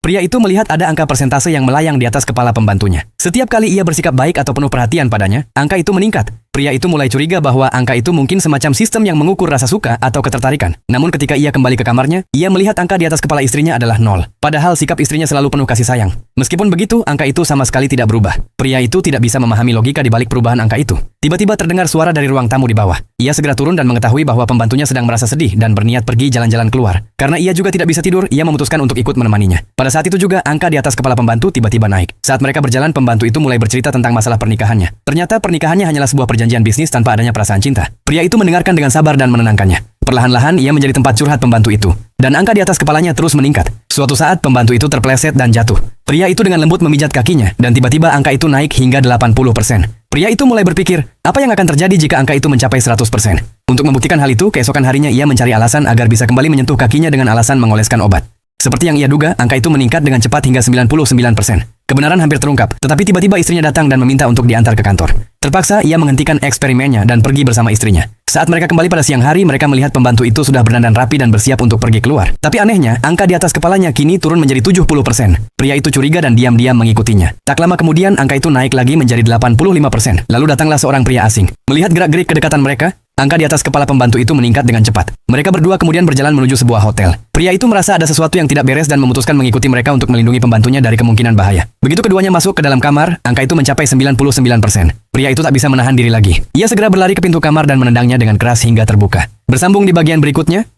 Pria itu melihat ada angka persentase yang melayang di atas kepala pembantunya. Setiap kali ia bersikap baik atau penuh perhatian padanya, angka itu meningkat. Pria itu mulai curiga bahwa angka itu mungkin semacam sistem yang mengukur rasa suka atau ketertarikan. Namun ketika ia kembali ke kamarnya, ia melihat angka di atas kepala istrinya adalah 0. Padahal sikap istrinya selalu penuh kasih sayang. Meskipun begitu, angka itu sama sekali tidak berubah. Pria itu tidak bisa memahami logika di balik perubahan angka itu. Tiba-tiba terdengar suara dari ruang tamu di bawah. Ia segera turun dan mengetahui bahwa pembantunya sedang merasa sedih dan berniat pergi jalan-jalan keluar. Karena ia juga tidak bisa tidur, ia memutuskan untuk ikut menemaninya. Pada saat itu juga, angka di atas kepala pembantu tiba-tiba naik. Saat mereka berjalan, pembantu itu mulai bercerita tentang masalah pernikahannya. Ternyata pernikahannya hanyalah sebuah perjanjian bisnis tanpa adanya perasaan cinta. Pria itu mendengarkan dengan sabar dan menenangkannya. Perlahan-lahan ia menjadi tempat curhat pembantu itu. Dan angka di atas kepalanya terus meningkat. Suatu saat pembantu itu terpeleset dan jatuh. Pria itu dengan lembut memijat kakinya dan tiba-tiba angka itu naik hingga 80%. Pria itu mulai berpikir, apa yang akan terjadi jika angka itu mencapai 100%? Untuk membuktikan hal itu, keesokan harinya ia mencari alasan agar bisa kembali menyentuh kakinya dengan alasan mengoleskan obat. Seperti yang ia duga, angka itu meningkat dengan cepat hingga 99%. Kebenaran hampir terungkap, tetapi tiba-tiba istrinya datang dan meminta untuk diantar ke kantor. Terpaksa, ia menghentikan eksperimennya dan pergi bersama istrinya. Saat mereka kembali pada siang hari, mereka melihat pembantu itu sudah berdandan rapi dan bersiap untuk pergi keluar. Tapi anehnya, angka di atas kepalanya kini turun menjadi 70%. Pria itu curiga dan diam-diam mengikutinya. Tak lama kemudian, angka itu naik lagi menjadi 85%. Lalu datanglah seorang pria asing. Melihat gerak-gerik kedekatan mereka, angka di atas kepala pembantu itu meningkat dengan cepat. Mereka berdua kemudian berjalan menuju sebuah hotel. Pria itu merasa ada sesuatu yang tidak beres dan memutuskan mengikuti mereka untuk melindungi pembantunya dari kemungkinan bahaya. Begitu keduanya masuk ke dalam kamar, angka itu mencapai 99%. Pria itu tak bisa menahan diri lagi. Ia segera berlari ke pintu kamar dan menendangnya dengan keras hingga terbuka. Bersambung di bagian berikutnya.